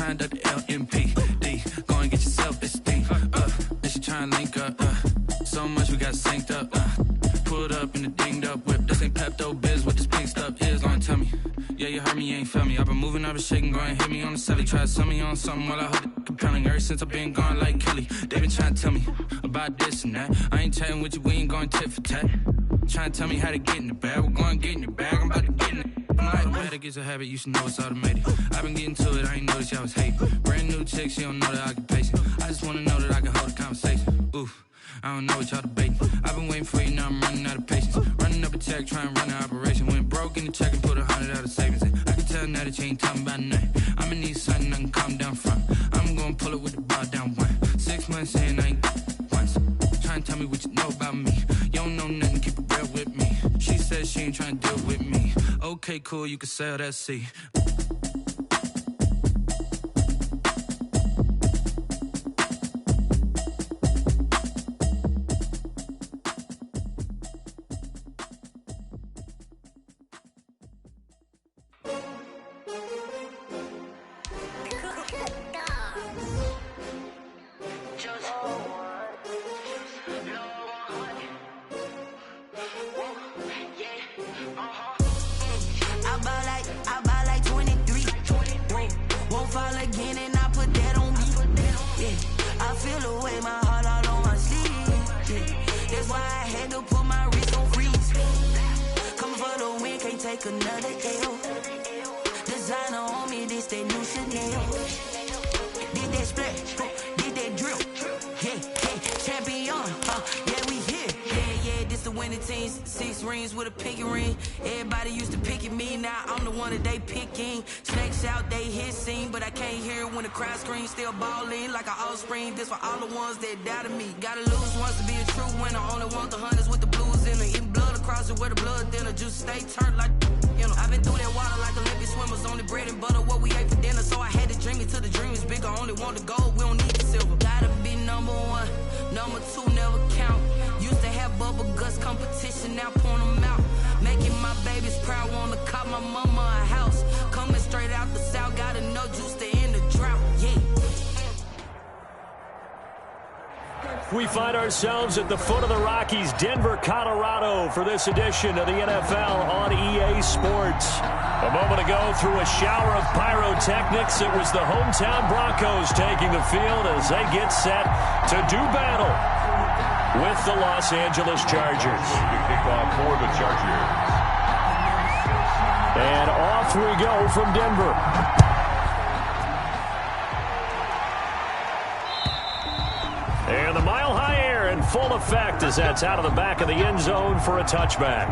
signed up to LMPD. Go and get yourself esteem. And she trying to link up. So much we got synced up. Pulled up in the dinged up whip. This ain't Pepto Biz. What this pink stuff is, gonna tell me. Yeah, you heard me, you ain't felt me. I've been moving, I've been shaking, go and hit me on the celly. Try to sell me on something while I hold it compelling. Ever since I've been gone like Kelly, they been trying to tell me about this and that. I ain't chatting with you, we ain't going tit for tat. Trying to tell me how to get in the bag. We're going to get in your bag, I'm about to get in it. I'm like, the way that gets a habit, you should know it's automated. I've been getting to it, I ain't noticed y'all was hating. Brand new chick, she don't know the occupation. I just wanna know that I can hold a conversation. Oof, I don't know what y'all debating. I've been waiting for you, now I'm running out of patience. Running up a check, trying to run an operation. Went broke in the check and put 100 out of savings in. I can tell now that you ain't talking about nothing. I'ma need something I can calm down from. I'm gonna pull it with the bar down one. 6 months in, I ain't once. Trying to tell me what you know about me. You don't know nothing, keep it real with me. She said she ain't trying to deal with me. Okay, cool, you can sell that seat. This for all the ones that doubted me. Gotta lose once to be a true winner. Only want the hunters with the blues in it. Eating blood across it where the blood thinner. Juice stay turned like, you know. I've been through that water like Olympic swimmers. Only bread and butter what we ate for dinner. So I had to dream it till the dream is bigger. Only want the gold, we don't need the silver. Gotta be number one, number two never count. Used to have bubble guts competition, now point them out. Making my babies proud, wanna cop my mama a house. Coming straight out the south, gotta know juice to end the drought, yeah. We find ourselves at the foot of the Rockies, Denver, Colorado, for this edition of the NFL on EA Sports. A moment ago, through a shower of pyrotechnics, it was the hometown Broncos taking the field as they get set to do battle with the Los Angeles Chargers. Kickoff for the Chargers. And off we go from Denver. And the mile-high air in full effect as that's out of the back of the end zone for a touchback.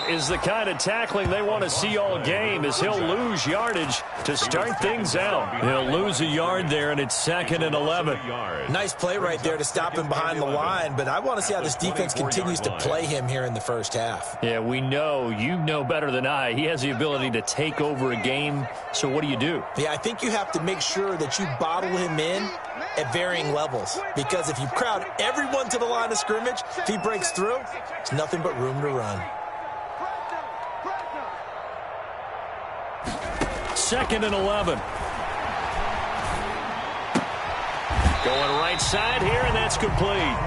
Is the kind of tackling they want to see all game, as he'll lose yardage to start things out. He'll lose a yard there, and it's 2nd and 11. Nice play right there to stop him behind the line, but I want to see how this defense continues to play him here in the first half. Yeah, we know. You know better than I. He has the ability to take over a game, so what do you do? Yeah, I think you have to make sure that you bottle him in at varying levels, because if you crowd everyone to the line of scrimmage, if he breaks through, it's nothing but room to run. 2nd and 11. Going right side here, and that's complete.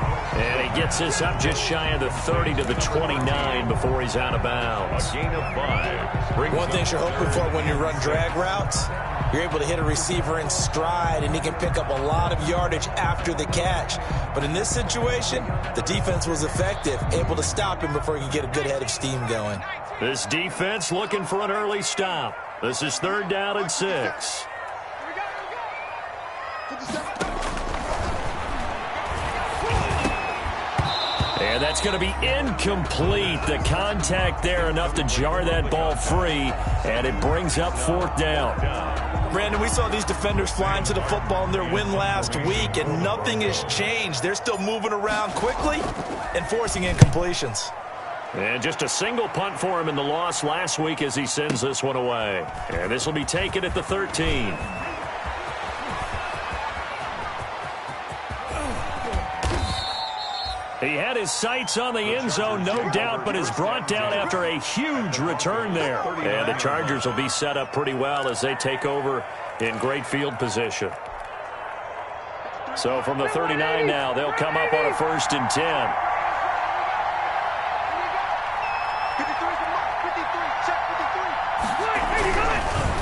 And he gets this up just shy of the 30 to the 29 before he's out of bounds. A gain of 5. One thing you're hoping for when you run drag routes, you're able to hit a receiver in stride, and he can pick up a lot of yardage after the catch. But in this situation, the defense was effective, able to stop him before he could get a good head of steam going. This defense looking for an early stop. This is 3rd down and 6. And that's going to be incomplete. The contact there enough to jar that ball free, and it brings up 4th down. Brandon, we saw these defenders flying to the football in their win last week, and nothing has changed. They're still moving around quickly and forcing incompletions. And just a single punt for him in the loss last week as he sends this one away. And this will be taken at the 13. He had his sights on the end zone, no doubt, but is brought down after a huge return there. And the Chargers will be set up pretty well as they take over in great field position. So from the 39 now, they'll come up on a 1st and 10.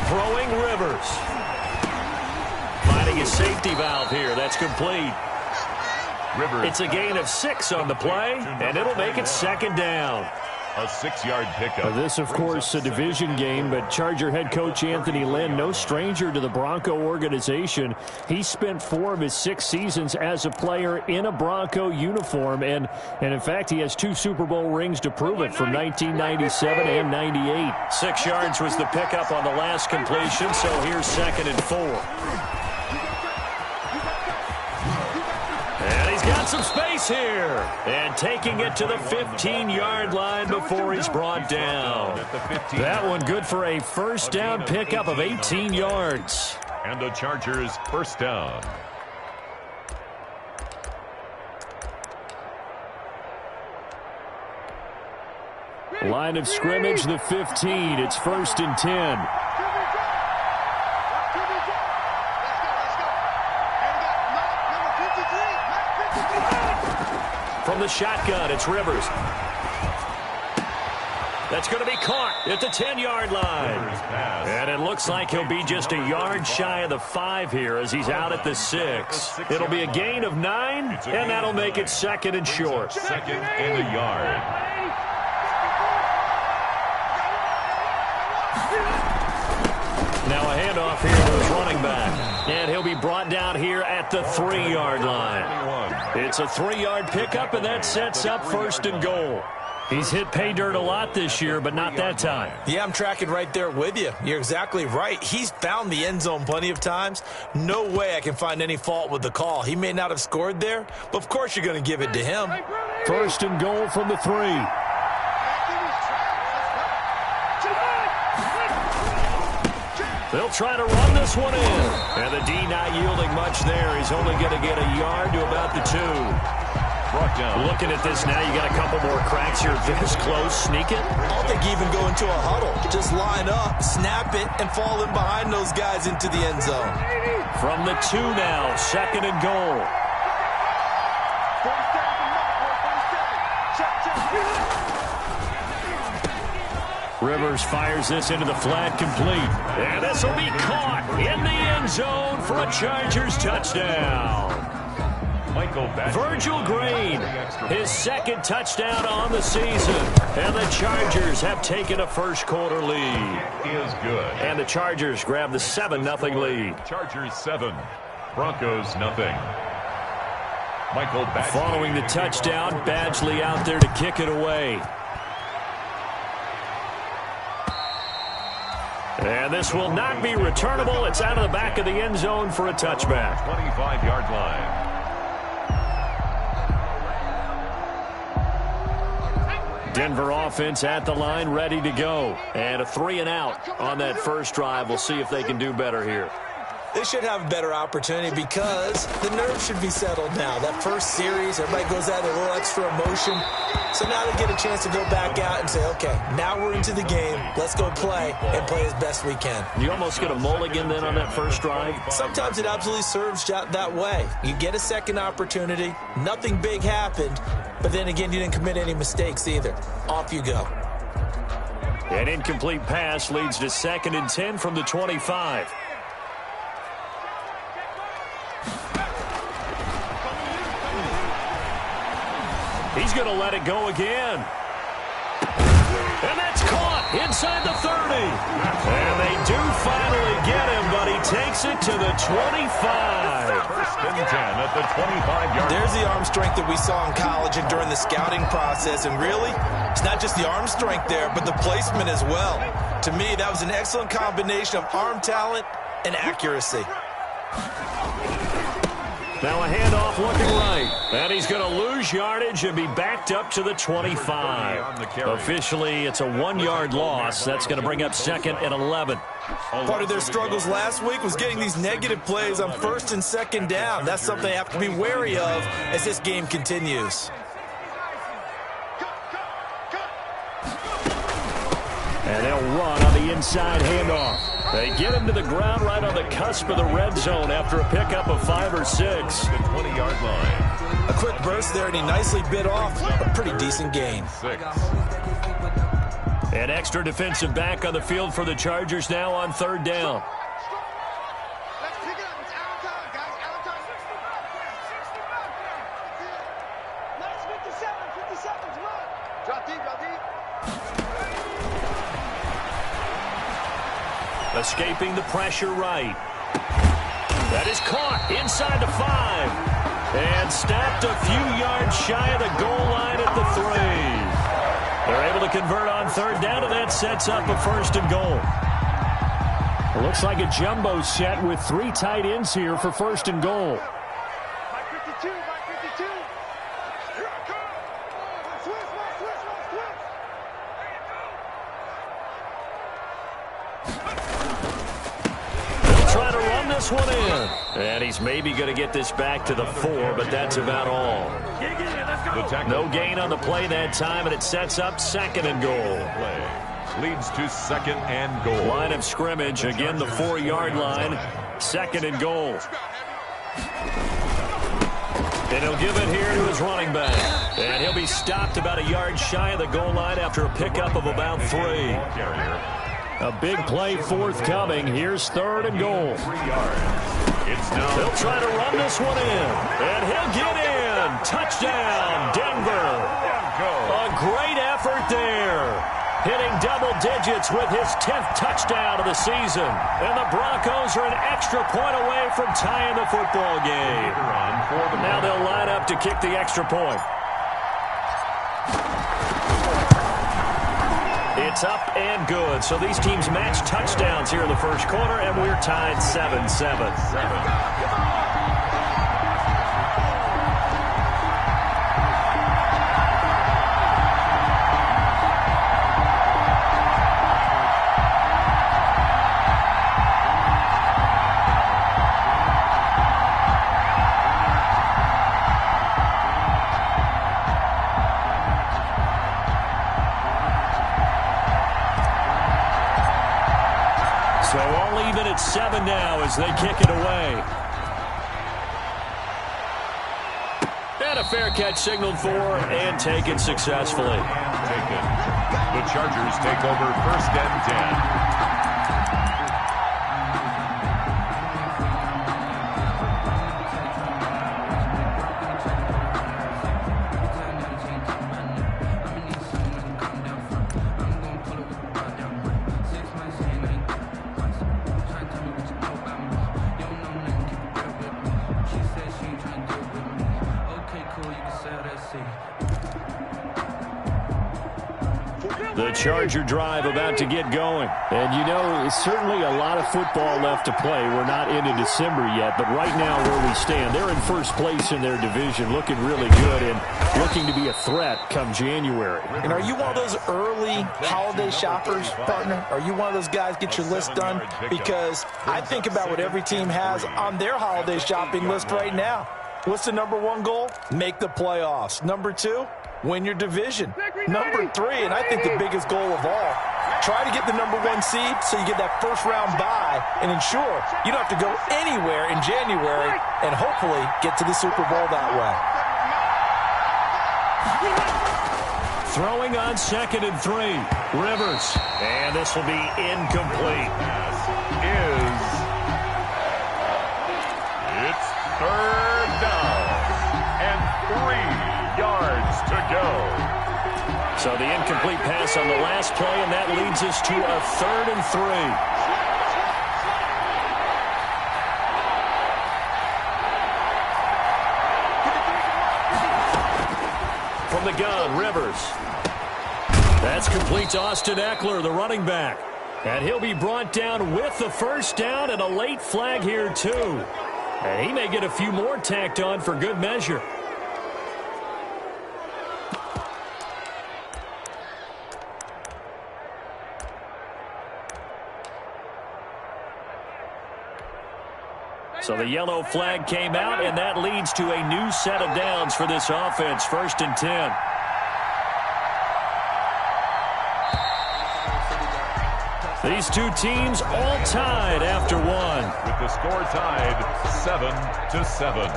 Throwing Rivers. Finding his safety valve here. That's complete. Rivers. It's a gain of 6 on the play, and it'll make it 2nd down. A 6-yard pickup. This, of course, a division game, but Charger head coach Anthony Lynn, no stranger to the Bronco organization. He spent 4 of his 6 seasons as a player in a Bronco uniform, and in fact, he has 2 Super Bowl rings to prove it from 1997 and 98. 6 yards was the pickup on the last completion, so here's 2nd and 4. And he's got some space here. And taking it to the 15-yard line before he's brought down. That one good for a 1st down pickup of 18 yards. And the Chargers 1st down. Line of scrimmage, the 15. It's 1st and 10. From the shotgun, it's Rivers. That's going to be caught at the 10-yard line. And it looks like he'll be just a yard shy of the 5 here as he's out at the 6. It'll be a gain of 9, and that'll make it 2nd and short. 2nd and a yard. Now a handoff here to his running back. And he'll be brought down here at the 3-yard line. It's a 3-yard pickup, and that sets up 1st and goal. He's hit pay dirt a lot this year, but not that time. Yeah, I'm tracking right there with you. You're exactly right. He's found the end zone plenty of times. No way I can find any fault with the call. He may not have scored there, but of course you're going to give it to him. 1st and goal from the 3. They'll try to run this one in. And the D not yielding much there. He's only going to get a yard to about the 2. Looking at this now, you got a couple more cracks here. This close, sneak it. I don't think you even go into a huddle. Just line up, snap it, and fall in behind those guys into the end zone. From the 2 now, 2nd and goal. Rivers fires this into the flat, complete. And this will be caught in the end zone for a Chargers touchdown. Virgil Green, his 2nd touchdown on the season. And the Chargers have taken a 1st quarter lead. Is good. And the Chargers grab the 7-0 lead. Chargers 7, Broncos nothing. Michael Badgley. Following the touchdown, Badgley out there to kick it away. And this will not be returnable. It's out of the back of the end zone for a touchback. 25-yard line. Denver offense at the line, ready to go. And a 3-and-out on that first drive. We'll see if they can do better here. They should have a better opportunity because the nerves should be settled now. That first series, everybody goes out with a little extra emotion. So now they get a chance to go back out and say, okay, now we're into the game. Let's go play and play as best we can. You almost get a mulligan then on that first drive? Sometimes it absolutely serves that way. You get a second opportunity. Nothing big happened. But then again, you didn't commit any mistakes either. Off you go. An incomplete pass leads to 2nd and 10 from the 25. He's going to let it go again. And that's caught inside the 30. And they do finally get him, but he takes it to the 25. First and 10 at the 25-yard line. There's the arm strength that we saw in college and during the scouting process. And really, it's not just the arm strength there, but the placement as well. To me, that was an excellent combination of arm talent and accuracy. Now a handoff looking right. And he's going to lose yardage and be backed up to the 25. Officially, it's a 1-yard loss. That's going to bring up 2nd and 11. Part of their struggles last week was getting these negative plays on 1st and 2nd down. That's something they have to be wary of as this game continues. And they'll run on the inside handoff. They get him to the ground right on the cusp of the red zone after a pickup of 5 or 6. The 20-yard line. A quick burst there, and he nicely bit off a pretty decent gain. 6. An extra defensive back on the field for the Chargers now on 3rd down. Escaping the pressure right. That is caught inside the 5. And stopped a few yards shy of the goal line at the 3. They're able to convert on 3rd down, and that sets up a 1st and goal. It looks like a jumbo set with 3 tight ends here for 1st and goal. One in, and he's maybe going to get this back to the 4, but that's about all. No gain on the play that time, and it sets up 2nd and goal. Leads to 2nd and goal. Line of scrimmage, again the 4-yard line, 2nd and goal. And he'll give it here to his running back, and he'll be stopped about a yard shy of the goal line after a pickup of about 3. A big play forthcoming. Here's 3rd and goal. 3 yards. It's now. They'll try to run this one in. And he'll get in. Touchdown, Denver. A great effort there. Hitting double digits with his 10th touchdown of the season. And the Broncos are an extra point away from tying the football game. Now they'll line up to kick the extra point. It's up and good. So these teams match touchdowns here in the 1st quarter, and we're tied 7-7. So all even at 7 now as they kick it away. And a fair catch signaled for and taken successfully. The Chargers take over 1st and 10. The Charger drive about to get going. And, you know, it's certainly a lot of football left to play. We're not into December yet, but right now where we stand, they're in 1st place in their division, looking really good and looking to be a threat come January. And are you one of those early holiday shoppers, partner? Are you one of those guys get your list done? Because I think about what every team has on their holiday shopping list right now. What's the #1 goal? Make the playoffs. #2, win your division. #3, and I think the biggest goal of all, try to get the #1 seed so you get that 1st-round bye and ensure you don't have to go anywhere in January and hopefully get to the Super Bowl that way. Throwing on 2nd and 3. Rivers. And this will be incomplete. It's 3rd down and 3 yards to go. So the incomplete pass on the last play, and that leads us to a 3rd and 3. From the gun, Rivers. That's complete to Austin Eckler, the running back. And he'll be brought down with the first down and a late flag here, too. And he may get a few more tacked on for good measure. So the yellow flag came out, and that leads to a new set of downs for this offense. 1st and 10. These two teams all tied after one. With the score tied 7-7.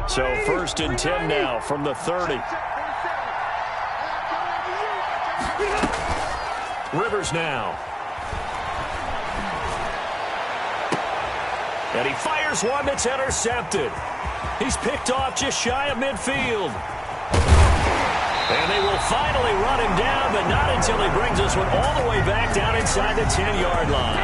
So 1st and 10 now from the 30. Rivers now. And he fires one that's intercepted. He's picked off just shy of midfield. And they will finally run him down, but not until he brings this one all the way back down inside the 10-yard line.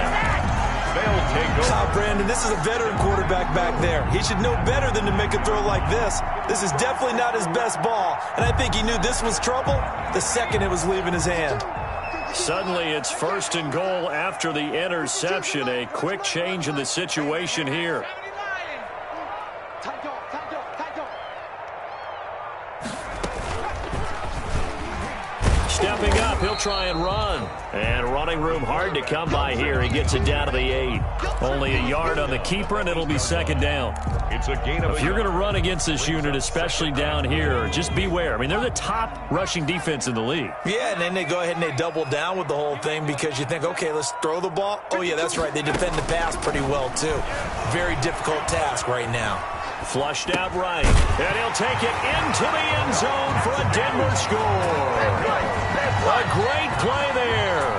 They'll take over. Brandon, this is a veteran quarterback back there. He should know better than to make a throw like this. This is definitely not his best ball, and I think he knew this was trouble the second it was leaving his hand. Suddenly it's 1st and goal after the interception. A quick change in the situation here. Stepping up, he'll try and run. And running room hard to come by here. He gets it down to the 8. Only a yard on the keeper, and it'll be 2nd down. It's a gain of If you're going to run against this unit, especially down here, just beware. I mean, they're the top rushing defense in the league. Yeah, and then they go ahead and they double down with the whole thing because you think, okay, let's throw the ball. Oh, yeah, that's right. They defend the pass pretty well, too. Very difficult task right now. Flushed out right. And he'll take it into the end zone for a Denver score. A great play there.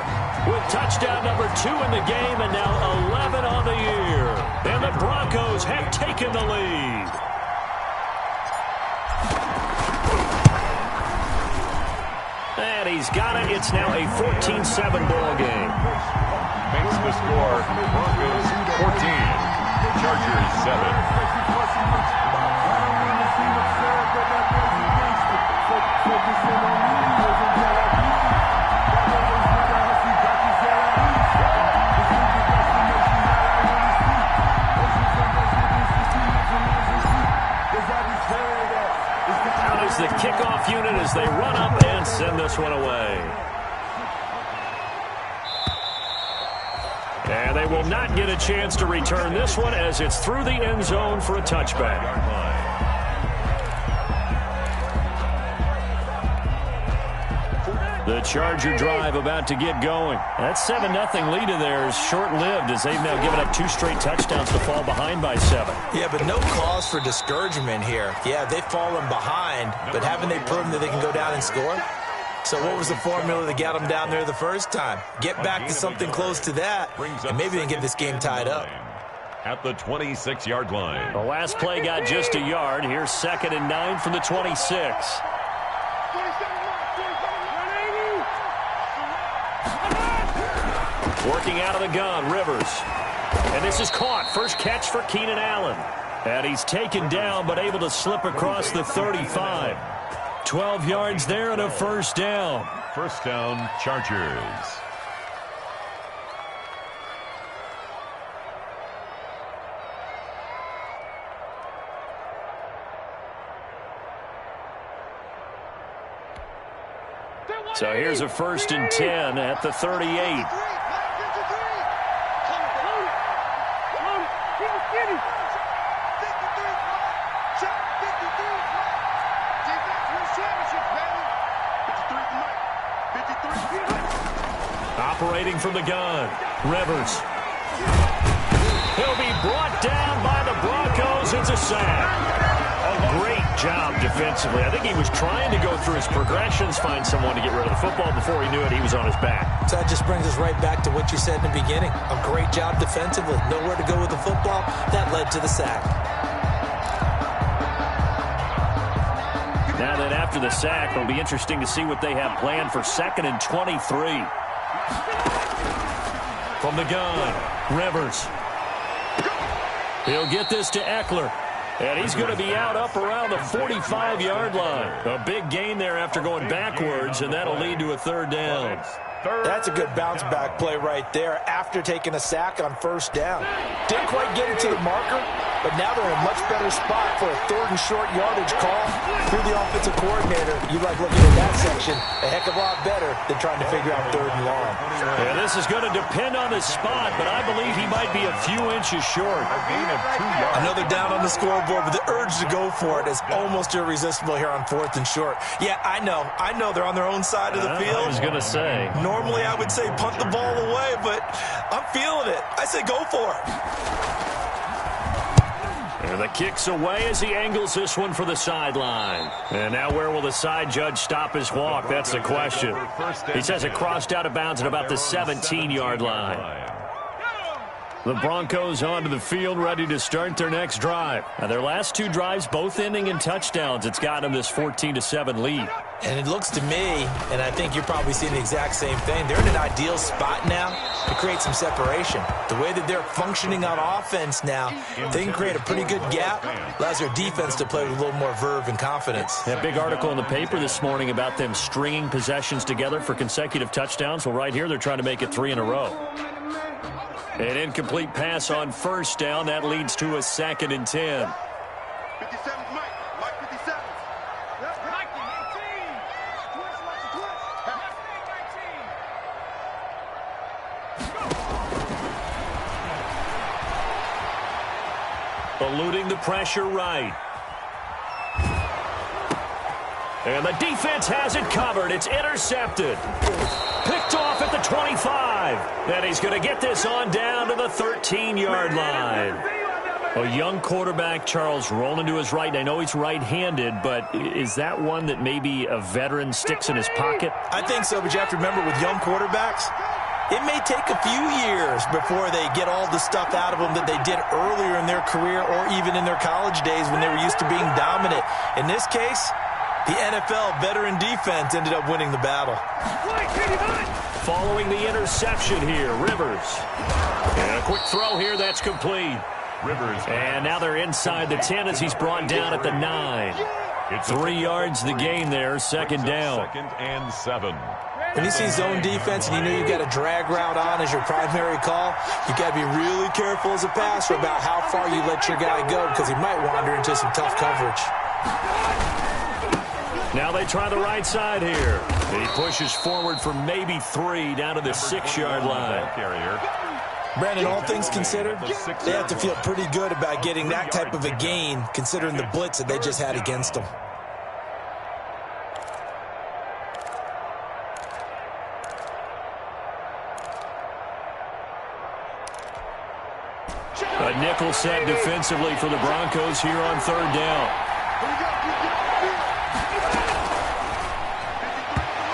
With touchdown number 2 in the game and now 11 on the year. And the Broncos have taken the lead. And he's got it. It's now a 14-7 ball game. Makes the score Broncos 14, Chargers 7. Out is the kickoff unit as they run up and send this one away. And they will not get a chance to return this one as it's through the end zone for a touchback. The Charger drive about to get going. That 7-0 lead of theirs short-lived as they've now given up 2 straight touchdowns to fall behind by 7. Yeah, but no cause for discouragement here. Yeah, they've fallen behind, but haven't they proven that they can go down and score? So what was the formula that got them down there the first time? Get back to something close to that, and maybe they can get this game tied up. At the 26-yard line. The last play got just a yard. Here's 2nd and 9 from the 26. Working out of the gun, Rivers. And this is caught. First catch for Keenan Allen. And he's taken down but able to slip across the 35. 12 yards there and a first down. First down, Chargers. So here's a 1st and 10 at the 38. Operating from the gun, Rivers. He'll be brought down by the Broncos. It's a sack. A great job defensively. I think he was trying to go through his progressions, find someone to get rid of the football. Before he knew it, he was on his back. So that just brings us right back to what you said in the beginning. A great job defensively. Nowhere to go with the football. That led to the sack. Now then, after the sack, it'll be interesting to see what they have planned for 2nd and 23. From the gun, Rivers. He'll get this to Eckler. And he's going to be out up around the 45-yard line. A big gain there after going backwards, and that'll lead to a 3rd down. That's a good bounce-back play right there after taking a sack on 1st down. Didn't quite get it to the marker, but now they're in a much better spot for a 3rd and short yardage call. Through the offensive coordinator, you like looking at that section a heck of a lot better than trying to figure out 3rd and long. Yeah, this is going to depend on his spot, but I believe he might be a few inches short. A gain of 2 yards. Another down on the scoreboard, but the urge to go for it is almost irresistible here on 4th and short. Yeah, I know they're on their own side of the field. I was going to say. Normally, I would say punt the ball away, but I'm feeling it. I say go for it. And the kick's away as he angles this one for the sideline. And now where will the side judge stop his walk? That's the question. He says it crossed out of bounds at about the 17-yard line. The Broncos onto the field, ready to start their next drive. Now, their last 2 drives, both ending in touchdowns. It's got them this 14-7 lead. And it looks to me, and I think you're probably seeing the exact same thing, they're in an ideal spot now to create some separation. The way that they're functioning on offense now, they can create a pretty good gap. Allows their defense to play with a little more verve and confidence. That big article in the paper this morning about them stringing possessions together for consecutive touchdowns. Well, right here, they're trying to make it 3 in a row. An incomplete pass on 1st down. That leads to a 2nd and 10. 57, Mike 57. Mike 19. Eluding the pressure right. And the defense has it covered. It's intercepted. Picked off at the 25. And he's going to get this on down to the 13-yard line. A young quarterback, Charles, rolling to his right. I know he's right-handed, but is that one that maybe a veteran sticks in his pocket? I think so, but you have to remember with young quarterbacks, it may take a few years before they get all the stuff out of them that they did earlier in their career or even in their college days when they were used to being dominant. In this case, the NFL veteran defense ended up winning the battle. Following the interception here, Rivers. And a quick throw here, that's complete. Rivers. And now they're inside the 10 as he's brought down at the 9. It's 3 yards the gain there, 2nd down. 2nd and 7. When you see zone defense and you know you've got a drag route on as your primary call, you've got to be really careful as a passer about how far you let your guy go because he might wander into some tough coverage. Now they try the right side here. He pushes forward for maybe 3 down to the 6-yard line. Brandon, all things considered, they have to feel pretty good about getting that type of a gain considering the blitz that they just had against them. A nickel set defensively for the Broncos here on 3rd down.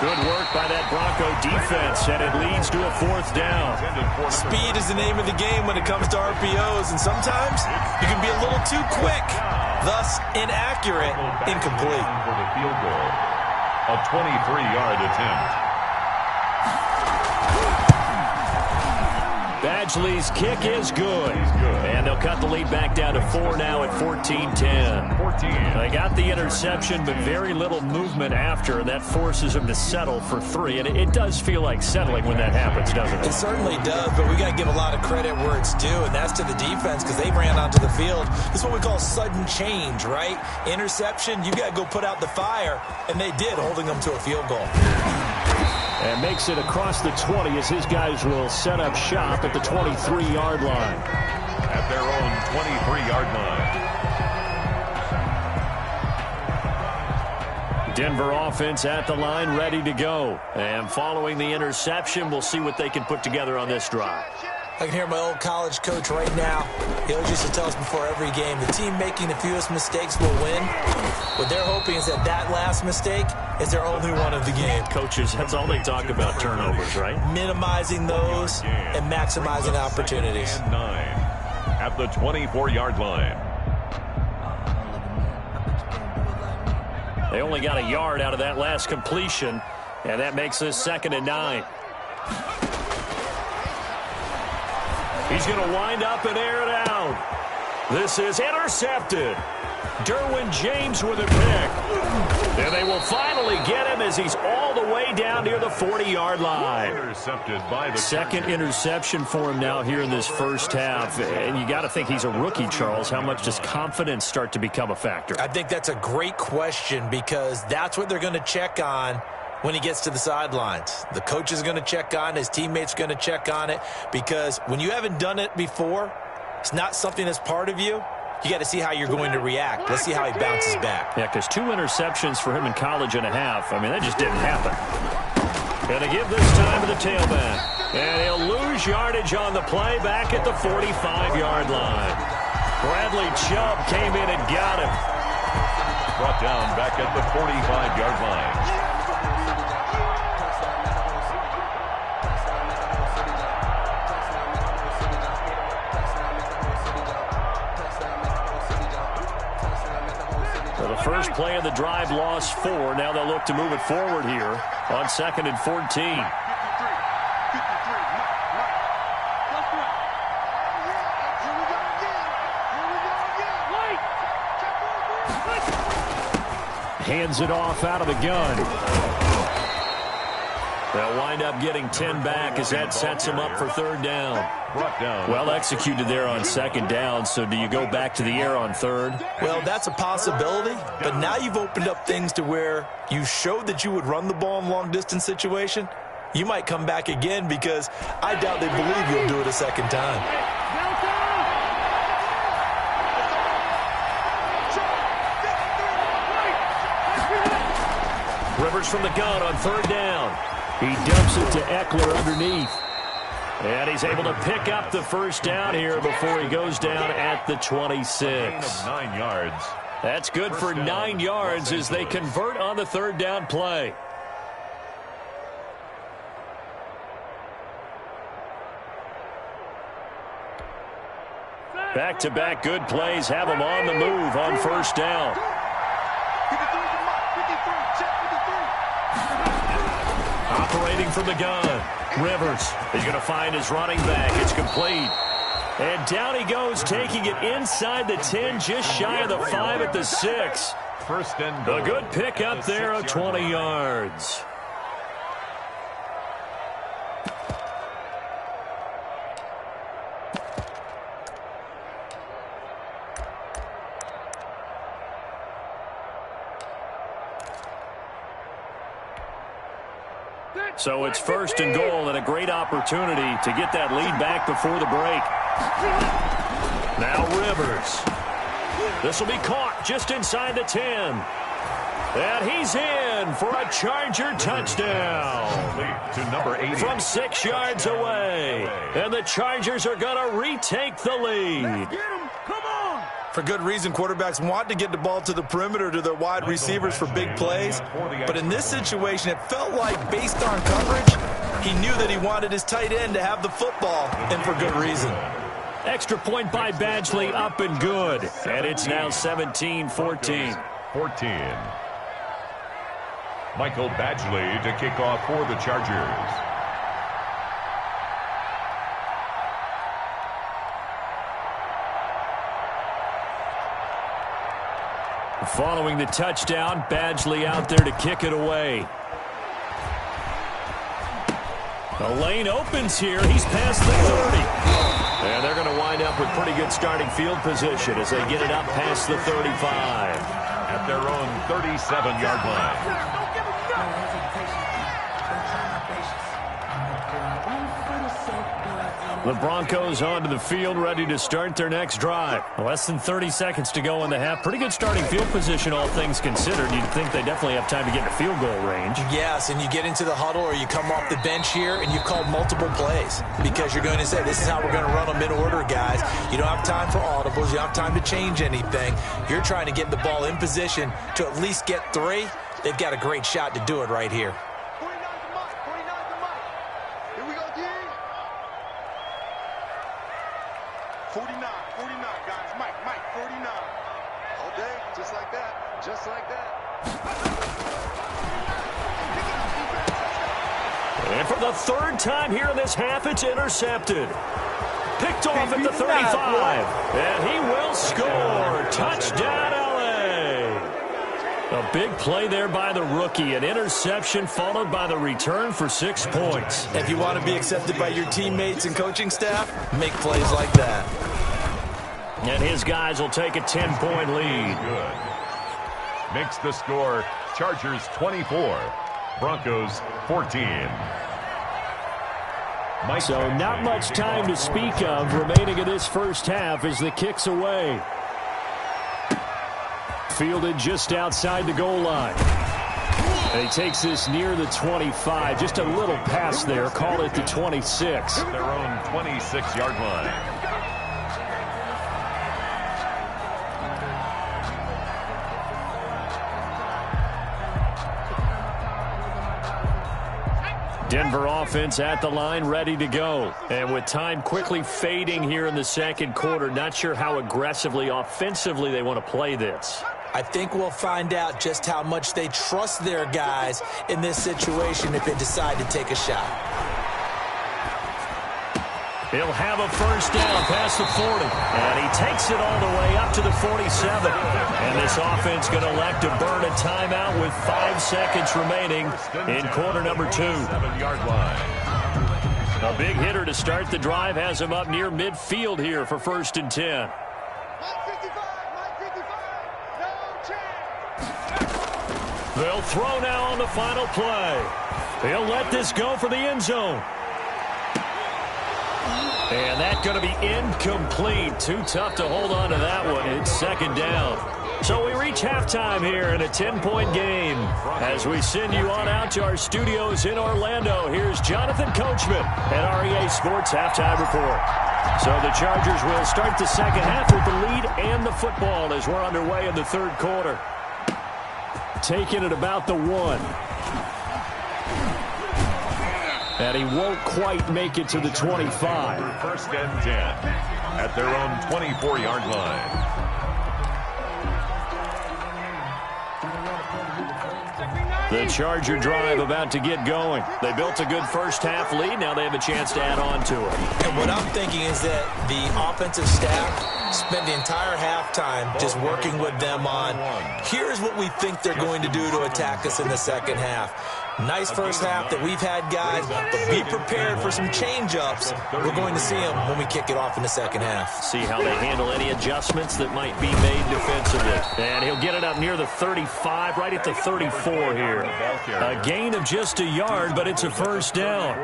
Good work by that Bronco defense, and it leads to a 4th down. Speed is the name of the game when it comes to RPOs, and sometimes you can be a little too quick, thus inaccurate, incomplete. For the field goal, a 23-yard attempt. Badgley's kick is good. And they'll cut the lead back down to 4 now at 14-10. They got the interception, but very little movement after, and that forces them to settle for 3. And it does feel like settling when that happens, doesn't it? It certainly does, but we got to give a lot of credit where it's due, and that's to the defense because they ran onto the field. This is what we call sudden change, right? Interception, you got to go put out the fire, and they did, holding them to a field goal. And makes it across the 20 as his guys will set up shop at the 23-yard line. At their own 23-yard line. Denver offense at the line, ready to go. And following the interception, we'll see what they can put together on this drive. I can hear my old college coach right now. He always used to tell us before every game, the team making the fewest mistakes will win. What they're hoping is that that last mistake is their only one of the game. Coaches, that's all they talk about, turnovers, right? Minimizing those and maximizing opportunities. 9 at the 24-yard line. They only got a yard out of that last completion, and that makes this 2nd and 9. He's going to wind up and air it out. This is intercepted. Derwin James with a pick. And they will finally get him as he's all the way down near the 40-yard line. Intercepted by the second interception for him now here in this first half. And you got to think he's a rookie, Charles. How much does confidence start to become a factor? I think that's a great question because that's what they're going to check on when he gets to the sidelines. The coach is going to check on it. His teammates are going to check on it because when you haven't done it before, it's not something that's part of you. You got to see how you're going to react. Let's see how he bounces back. Yeah, because 2 interceptions for him in college and a half. I mean, that just didn't happen. Going to give this time to the tailback. And he'll lose yardage on the play back at the 45-yard line. Bradley Chubb came in and got him. Brought down back at the 45-yard line. The first play of the drive lost 4. Now they'll look to move it forward here on 2nd and 14. Hands it off out of the gun. They'll wind up getting 10 back as that sets them up for 3rd down. Well executed there on 2nd down, so do you go back to the air on 3rd? Well, that's a possibility, but now you've opened up things to where you showed that you would run the ball in long-distance situation. You might come back again because I doubt they believe you'll do it a 2nd time. Rivers from the gun on 3rd down. He dumps it to Eckler underneath. And he's able to pick up the first down here before he goes down at the 26. 9 yards. That's good for 9 yards as they convert on the 3rd down play. Back-to-back good plays have them on the move on 1st down. Operating from the gun. Rivers is going to find his running back. It's complete. And down he goes, taking it inside the 10, just shy of the 5 at the 6. First and goal. A good pick up there of 20 yards. So it's 1st and goal and a great opportunity to get that lead back before the break. Now Rivers. This will be caught just inside the 10. And he's in for a Charger touchdown. To number 80. From 6 yards away. And the Chargers are going to retake the lead. For good reason, quarterbacks want to get the ball to the perimeter to their wide receivers for big plays. But in this situation, it felt like based on coverage, he knew that he wanted his tight end to have the football, and for good reason. Extra point by Badgley, up and good. And it's now 17-14. 14. Michael Badgley to kick off for the Chargers. Following the touchdown, Badgley out there to kick it away. The lane opens here. He's past the 30. And they're going to wind up with pretty good starting field position as they get it up past the 35. At their own 37-yard line. The Broncos onto the field, ready to start their next drive. Less than 30 seconds to go in the half. Pretty good starting field position, all things considered. You'd think they definitely have time to get in field goal range. Yes, and you get into the huddle or you come off the bench here and you've called multiple plays because you're going to say, this is how we're going to run them in order, guys. You don't have time for audibles. You don't have time to change anything. You're trying to get the ball in position to at least get 3. They've got a great shot to do it right here. 49, guys. Mike, 49. All day, just like that. Just like that. And for the third time here in this half, it's intercepted. Picked off at the 35. And he will score. Touchdown, LA. A big play there by the rookie. An interception followed by the return for 6 points. If you want to be accepted by your teammates and coaching staff, make plays like that. And his guys will take a 10-point lead. Good. Makes the score Chargers 24, Broncos 14. So not much time to speak of remaining in this first half as the kick's away. Fielded just outside the goal line. And he takes this near the 25. Just a little pass there. Call it the 26. Their own 26-yard line. Denver offense at the line, ready to go. And with time quickly fading here in the second quarter, not sure how aggressively, offensively they want to play this. I think we'll find out just how much they trust their guys in this situation if they decide to take a shot. He'll have a first down past the 40. And he takes it all the way up to the 47. And this offense going to elect to burn a timeout with 5 seconds remaining in quarter number 2. 7-yard line. A big hitter to start the drive has him up near midfield here for 1st and 10. They'll throw now on the final play. He'll let this go for the end zone. And that's going to be incomplete. Too tough to hold on to that one. It's 2nd down. So we reach halftime here in a 10-point game. As we send you on out to our studios in Orlando, here's Jonathan Coachman at REA Sports Halftime Report. So the Chargers will start the second half with the lead and the football as we're underway in the 3rd quarter. Taking it about the 1. And he won't quite make it to the 25. 1st and 10 at their own 24-yard line. The Charger drive about to get going. They built a good first half lead. Now they have a chance to add on to it. And what I'm thinking is that the offensive staff spent the entire halftime just working with them on, here's what we think they're going to do to attack us in the second half. Nice first half that we've had, guys, but be prepared for some change-ups. We're going to see them when we kick it off in the second half. See how they handle any adjustments that might be made defensively. And he'll get it up near the 35, right at the 34 here. A gain of just a yard, but it's a first down.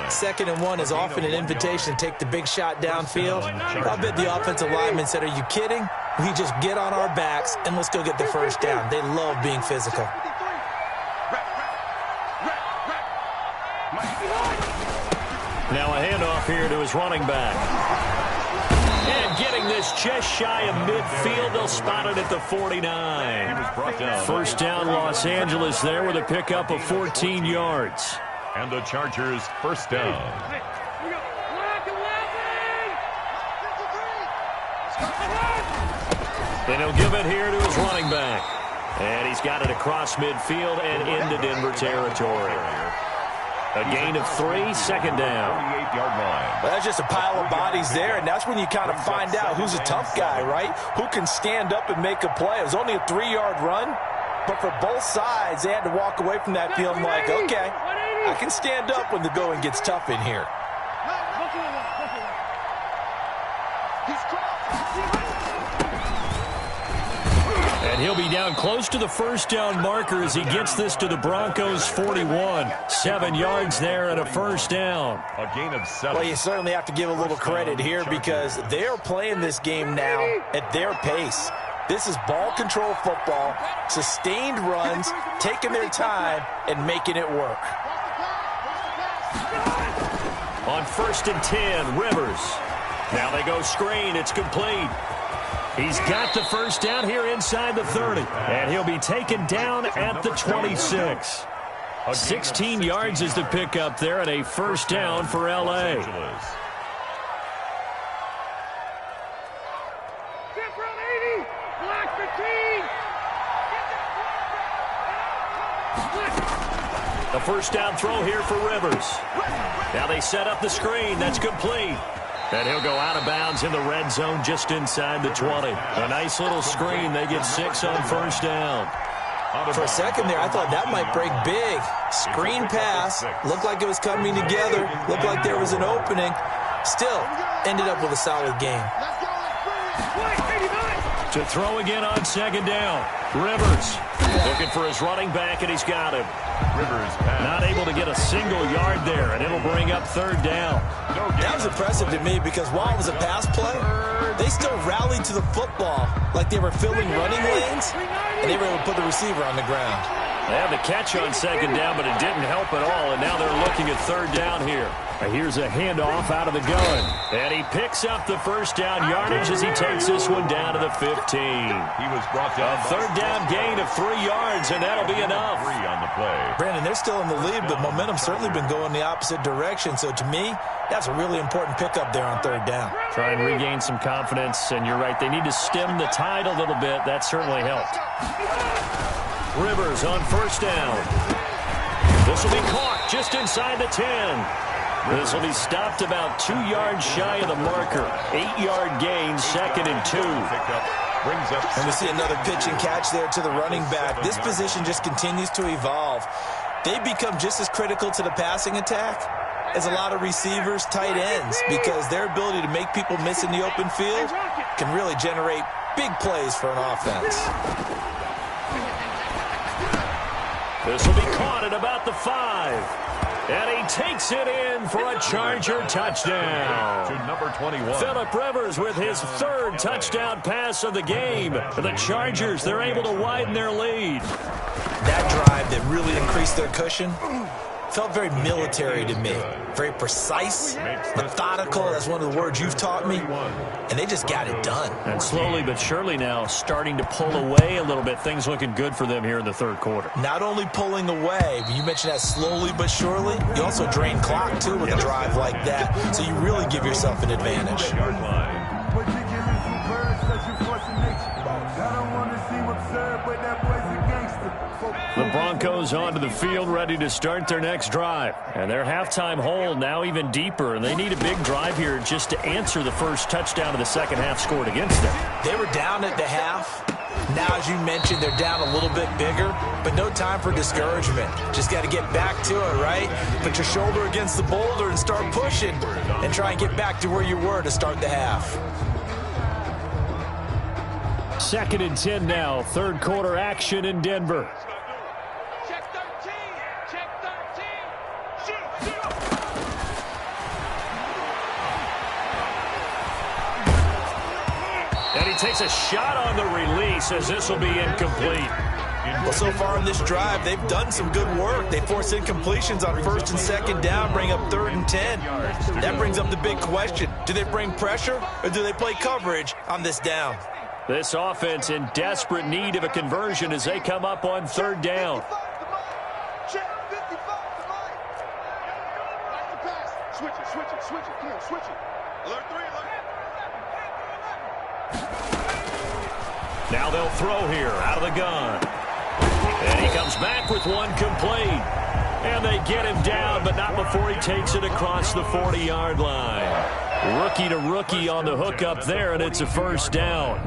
2nd and 1 is often an invitation to take the big shot downfield. I bet the offensive lineman said, are you kidding? We just get on our backs and let's go get the first down. They love being physical. Now a handoff here to his running back. And getting this just shy of midfield. They'll spot it at the 49. First down, Los Angeles there with a pickup of 14 yards. And the Chargers first down. And he'll give it here to his running back. And he's got it across midfield and into Denver territory. A gain of 3, 2nd down. 48-yard line. Well, that's just a pile of bodies there, and that's when you kind of find out who's a tough guy, right? Who can stand up and make a play. It was only a 3-yard run, but for both sides, they had to walk away from that feeling like, okay, I can stand up when the going gets tough in here. And he'll be down close to the first down marker as he gets this to the Broncos 41. 7 yards there and a first down. A gain of 7. Well, you certainly have to give a little credit here because they're playing this game now at their pace. This is ball control football, sustained runs, taking their time and making it work. On 1st and 10, Rivers. Now they go screen. It's complete. He's got the first down here inside the 30. And he'll be taken down at the 26. 16 yards is the pickup there and a first down for L.A. The first down throw here for Rivers. Now they set up the screen. That's complete. And he'll go out of bounds in the red zone just inside the 20. A nice little screen. They get 6 on first down. For a second there, I thought that might break big. Screen pass. Looked like it was coming together. Looked like there was an opening. Still, ended up with a solid game. To throw again on second down. Rivers looking for his running back, and he's got him. Rivers not able to get a single yard there, and it'll bring up third down. That was impressive to me because while it was a pass play, they still rallied to the football like they were filling running lanes, and they were able to put the receiver on the ground. They had the catch on second down, but it didn't help at all, and now they're looking at third down here. Here's a handoff out of the gun, and he picks up the first down yardage as he takes this one down to the 15. He was brought down. A third down gain of 3 yards, and that'll be enough. 3 on the play. Brandon, they're still in the lead, but momentum's certainly been going the opposite direction. So to me, that's a really important pickup there on third down. Try and regain some confidence, and you're right. They need to stem the tide a little bit. That certainly helped. Rivers on first down. This will be caught just inside the 10. This will be stopped about 2 yards shy of the marker. 8-yard gain, 2nd and 2. And we see another pitch and catch there to the running back. This position just continues to evolve. They become just as critical to the passing attack as a lot of receivers, tight ends, because their ability to make people miss in the open field can really generate big plays for an offense. This will be caught at about the 5. And he takes it in for a Charger touchdown. To number 21. Phillip Rivers with his 3rd touchdown pass of the game. For the Chargers, they're able to widen their lead. That drive that really increased their cushion felt very military to me. Very precise, methodical. That's one of the words you've taught me. And they just got it done. And slowly but surely now starting to pull away a little bit. Things looking good for them here in the third quarter. Not only pulling away, but you mentioned that slowly but surely. You also drain clock, too, with a drive like that. So you really give yourself an advantage. The Broncos onto the field ready to start their next drive. And their halftime hole now even deeper. And they need a big drive here just to answer the first touchdown of the second half scored against them. They were down at the half. Now, as you mentioned, they're down a little bit bigger, but no time for discouragement. Just got to get back to it, right? Put your shoulder against the boulder and start pushing and try and get back to where you were to start the half. 2nd and 10 now. Third quarter action in Denver. Check 13. Check 13. Shoot. And he takes a shot on the release as this will be incomplete. Well, so far in this drive, they've done some good work. They force incompletions on 1st and 2nd down, bring up 3rd and 10. That brings up the big question. Do they bring pressure or do they play coverage on this down? This offense in desperate need of a conversion as they come up on 3rd down. Check 55. Switch it. Come on, switch it. Alert 3, Now they'll throw here out of the gun. And he comes back with one complete. And they get him down, but not before he takes it across the 40-yard line. Rookie to rookie on the hook up there, and it's a first down.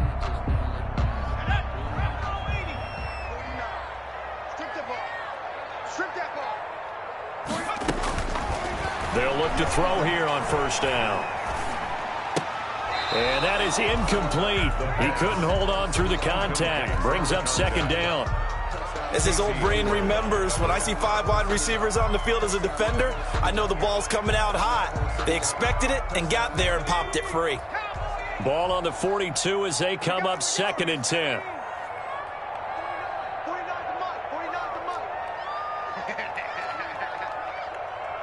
They'll look to throw here on first down. And that is incomplete. He couldn't hold on through the contact. Brings up 2nd down. As his old brain remembers, when I see 5 wide receivers on the field as a defender, I know the ball's coming out hot. They expected it and got there and popped it free. Ball on the 42 as they come up 2nd and 10.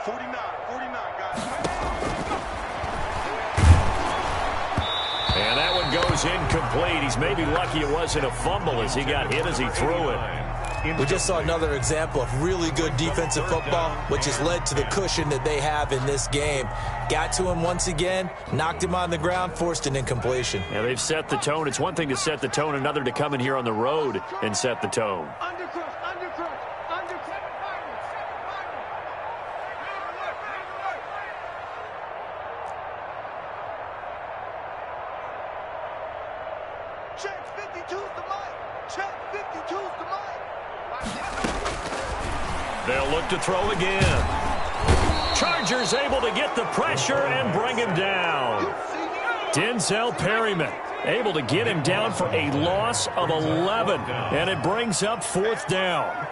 49, guys. And that one goes incomplete. He's maybe lucky it wasn't a fumble as he got hit as he threw it. We just saw another example of really good defensive football, which has led to the cushion that they have in this game. Got to him once again, knocked him on the ground, forced an incompletion. Yeah, they've set the tone. It's one thing to set the tone, another to come in here on the road and set the tone. Undercrush. They'll look to throw again. Chargers able to get the pressure and bring him down. Denzel Perryman able to get him down for a loss of 11, and it brings up 4th down.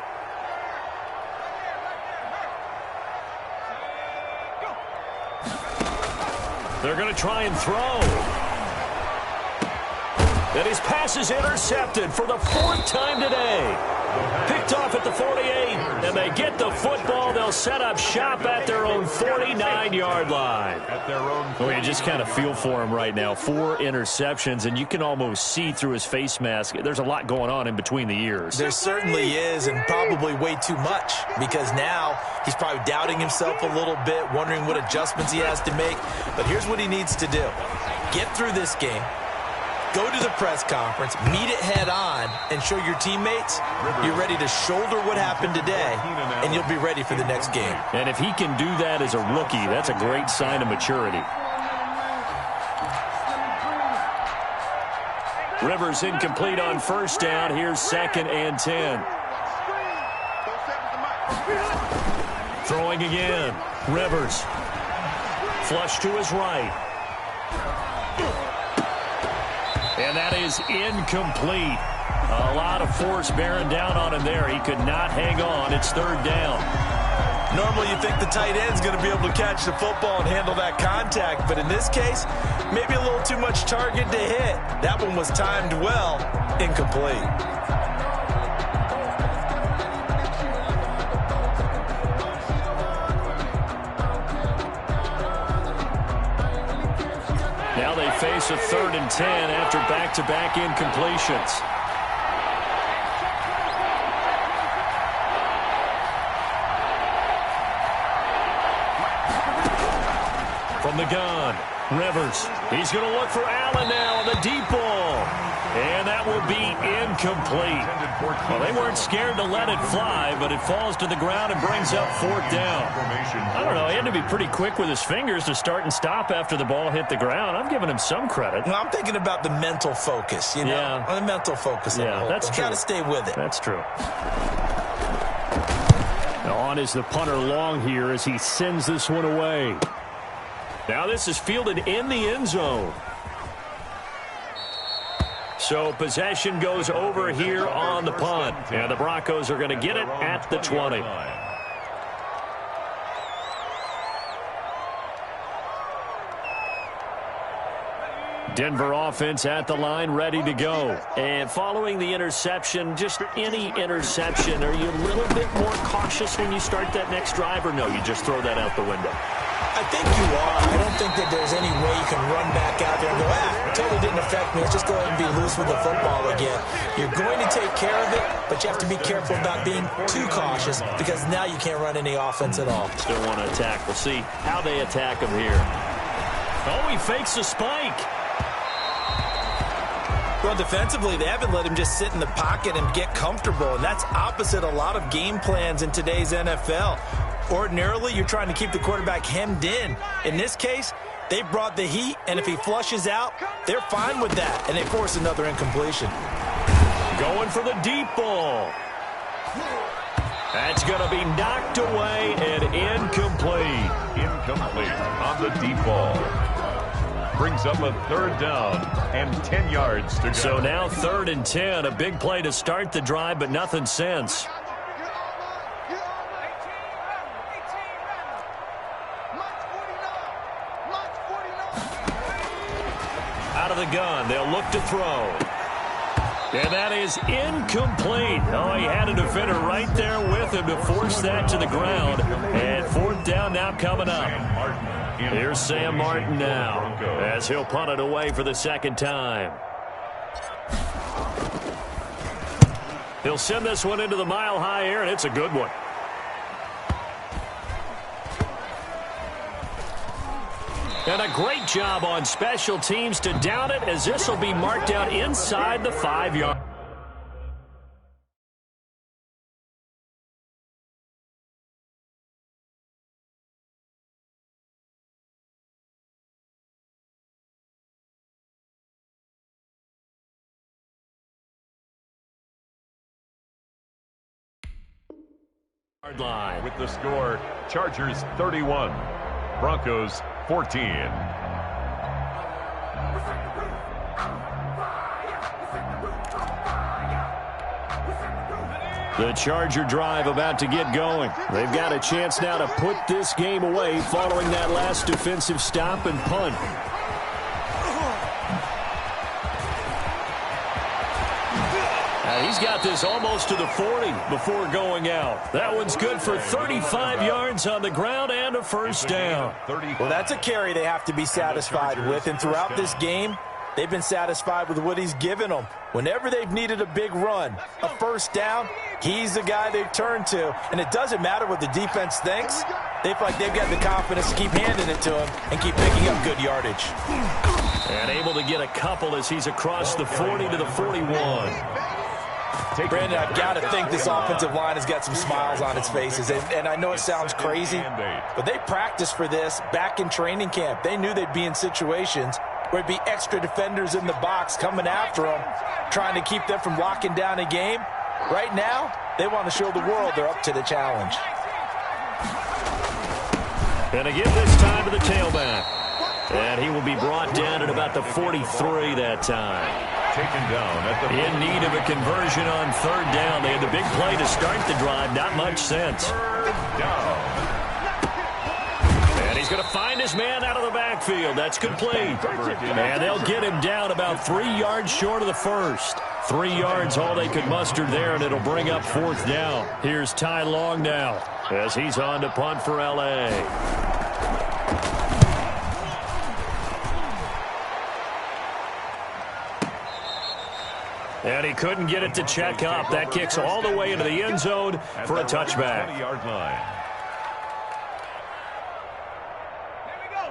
They're going to try and throw. And his pass is intercepted for the 4th time today. Picked off at the 48, and they get the football. They'll set up shop at their own 49-yard line. Well, you just kind of feel for him right now. 4 interceptions, and you can almost see through his face mask. There's a lot going on in between the ears. There certainly is, and probably way too much, because now he's probably doubting himself a little bit, wondering what adjustments he has to make. But here's what he needs to do. Get through this game. Go to the press conference, meet it head on, and show your teammates you're ready to shoulder what happened today, and you'll be ready for the next game. And if he can do that as a rookie, that's a great sign of maturity. Rivers incomplete on 1st down. Here's 2nd and 10. Throwing again. Rivers. Flush to his right. And that is incomplete. A lot of force bearing down on him there. He could not hang on. It's 3rd down. Normally you think the tight end's going to be able to catch the football and handle that contact, but in this case, maybe a little too much target to hit. That one was timed well, incomplete. Now they face a 3rd and 10 after back-to-back incompletions. From the gun, Rivers. He's going to look for Allen now on the deep ball. And that will be incomplete. Well, they weren't scared to let it fly, but it falls to the ground and brings up 4th down. I don't know. He had to be pretty quick with his fingers to start and stop after the ball hit the ground. I'm giving him some credit. Well, I'm thinking about the mental focus, you know? Yeah. On the mental focus. Yeah, that's true. Got to stay with it. That's true. Now on is the punter long here as he sends this one away. Now this is fielded in the end zone. So possession goes over here on the punt. And the Broncos are going to get it at the 20. Denver offense at the line, ready to go. And following the interception, just any interception, are you a little bit more cautious when you start that next drive, or no, you just throw that out the window? I think you are. I don't think that there's any way you can run back out there and go, totally didn't affect me. Let's just go ahead and be loose with the football again. You're going to take care of it, but you have to be careful about being too cautious because now you can't run any offense at all. Still want to attack. We'll see how they attack him here. Oh, he fakes a spike. Well, defensively, they haven't let him just sit in the pocket and get comfortable, and that's opposite a lot of game plans in today's NFL. Ordinarily, you're trying to keep the quarterback hemmed in. In this case, they brought the heat, and if he flushes out, they're fine with that, and they force another incompletion. Going for the deep ball. That's going to be knocked away and incomplete. Incomplete on the deep ball. Brings up a 3rd down and 10 yards to go. So now 3rd and 10. A big play to start the drive, but nothing since. Out of the gun, they'll look to throw. And that is incomplete. Oh, he had a defender right there with him to force that to the ground. And 4th down now coming up. Here's Sam Martin now as he'll punt it away for the 2nd time. He'll send this one into the mile-high air, and it's a good one. And a great job on special teams to down it, as this will be marked out inside the 5-yard. Line. With the score, Chargers 31, Broncos 14. The Charger drive about to get going. They've got a chance now to put this game away following that last defensive stop and punt. He's got this almost to the 40 before going out. That one's good for 35 yards on the ground and a first down. Well, that's a carry they have to be satisfied with, and throughout this game, they've been satisfied with what he's given them. Whenever they've needed a big run, a first down, he's the guy they've turned to. And it doesn't matter what the defense thinks. They feel like they've got the confidence to keep handing it to him and keep picking up good yardage. And able to get a couple as he's across the 40 to the 41. Brandon, I've got to think this offensive line has got some smiles on its faces. And I know it sounds crazy, but they practiced for this back in training camp. They knew they'd be in situations where it'd be extra defenders in the box coming after them, trying to keep them from locking down a game. Right now, they want to show the world they're up to the challenge. And again this time to the tailback. And he will be brought down at about the 43 that time. Taken down at the in need of a conversion on third down. They had the big play to start the drive. Not much sense. third down. And he's going to find his man out of the backfield. That's complete. And they'll get him down about 3 yards short of the first. 3 yards all they could muster there, and it'll bring up fourth down. Here's Ty Long now as he's on to punt for L.A. And he couldn't get it to check up. That kicks all the way into the end zone for a touchback. 20-yard line.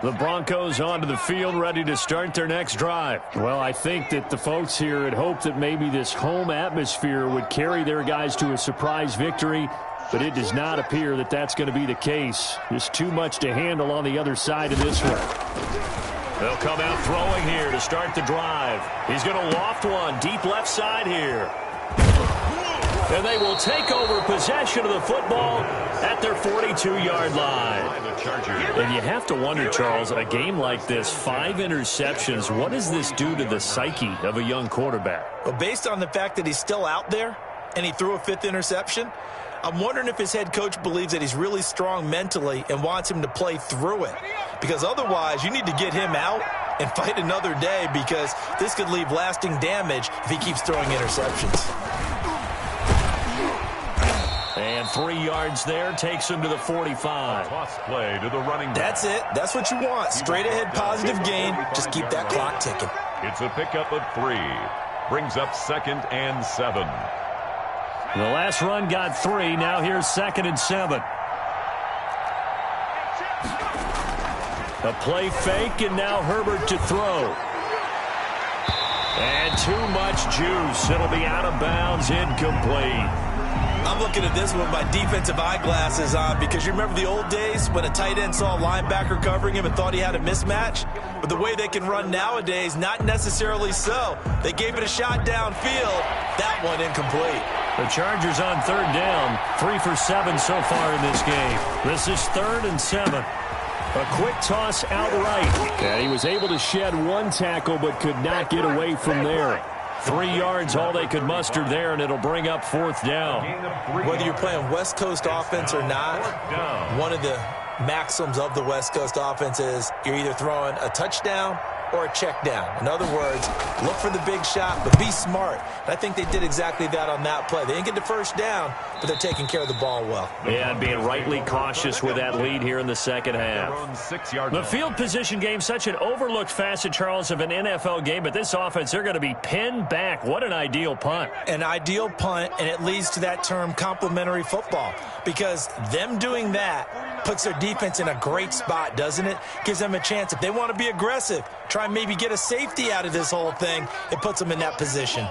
The Broncos onto the field, ready to start their next drive. Well, I think that the folks here had hoped that maybe this home atmosphere would carry their guys to a surprise victory, but it does not appear that that's going to be the case. There's too much to handle on the other side of this one. They'll come out throwing here to start the drive. He's going to loft one deep left side here. And they will take over possession of the football at their 42-yard line. And you have to wonder, Charles, a game like this, 5 interceptions, what does this do to the psyche of a young quarterback? Well, based on the fact that he's still out there and he threw a 5th interception, I'm wondering if his head coach believes that he's really strong mentally and wants him to play through it. Because otherwise, you need to get him out and fight another day, because this could leave lasting damage if he keeps throwing interceptions. And 3 yards there takes him to the 45. Toss play to the running back. That's it. That's what you want. Straight ahead positive gain. Just keep that clock ticking. It's a pickup of 3. Brings up 2nd and 7. The last run got 3. Now here's 2nd and 7. A play fake, and now Herbert to throw. And too much juice. It'll be out of bounds, incomplete. I'm looking at this with my defensive eyeglasses on, because you remember the old days when a tight end saw a linebacker covering him and thought he had a mismatch? But the way they can run nowadays, not necessarily so. They gave it a shot downfield. That one incomplete. The Chargers on third down. 3 for 7 so far in this game. This is 3rd and 7. A quick toss outright. And he was able to shed 1 tackle but could not get away from there. 3 yards all they could muster there, and it'll bring up 4th down. Whether you're playing West Coast offense or not, one of the maxims of the West Coast offense is you're either throwing a touchdown or a check down. In other words, look for the big shot, but be smart. And I think they did exactly that on that play. They didn't get the first down, but they're taking care of the ball well. Yeah, being rightly cautious with that lead here in the second half. The field position game, such an overlooked facet, Charles, of an NFL game, but this offense, they're going to be pinned back. What an ideal punt. An ideal punt, and it leads to that term complementary football, because them doing that puts their defense in a great spot, doesn't it? Gives them a chance. If they want to be aggressive, try and maybe get a safety out of this whole thing, it puts them in that position.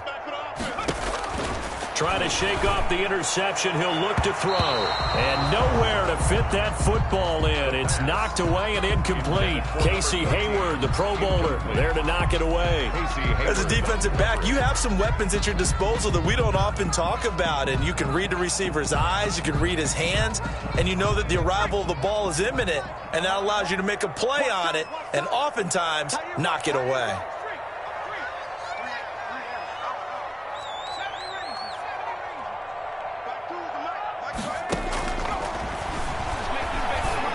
trying to shake off the interception. He'll look to throw. And nowhere to fit that football in. It's knocked away and incomplete. Casey Hayward, the Pro Bowler, there to knock it away. As a defensive back, you have some weapons at your disposal that we don't often talk about. And you can read the receiver's eyes, you can read his hands, and you know that the arrival of the ball is imminent. And that allows you to make a play on it and oftentimes knock it away.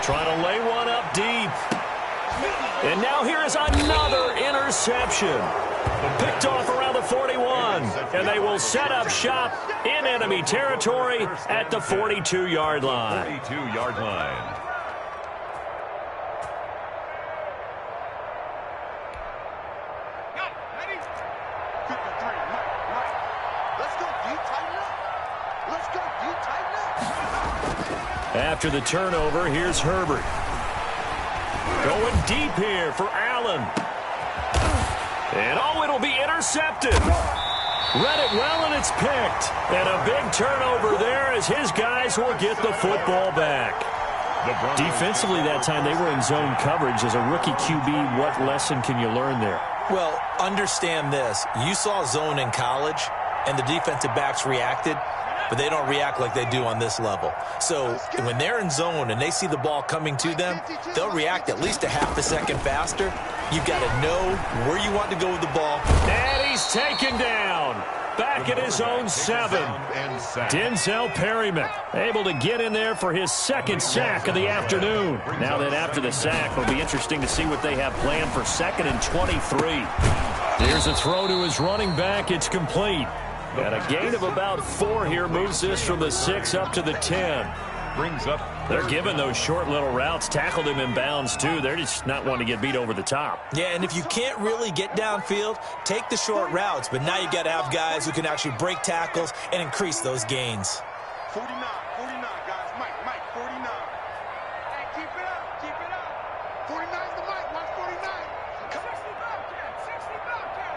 Trying to lay one up deep. And now here is another interception. Picked off around the 41. And they will set up shop in enemy territory at the 42-yard line. 42-yard line. After the turnover, here's Herbert. Going deep here for Allen. And oh, it'll be intercepted. Read it well, and it's picked. And a big turnover there as his guys will get the football back. Defensively that time, they were in zone coverage. As a rookie QB, what lesson can you learn there? Well, understand this. You saw zone in college, and the defensive backs reacted, but they don't react like they do on this level. So when they're in zone and they see the ball coming to them, they'll react at least a half a second faster. You've got to know where you want to go with the ball. And he's taken down. Back at his own 7. Denzel Perryman able to get in there for his second sack of the afternoon. Now that after the sack, it'll be interesting to see what they have planned for 2nd and 23. Here's a throw to his running back. It's complete. And a gain of about 4 here moves this from the 6 up to the 10. Brings up. They're giving those short little routes. Tackled him in bounds, too. They're just not wanting to get beat over the top. Yeah, and if you can't really get downfield, take the short routes. But now you got to have guys who can actually break tackles and increase those gains. 49, guys. Mike, 49. Hey, keep it up. 49's the Mike. Watch 49. 60 Bobcat.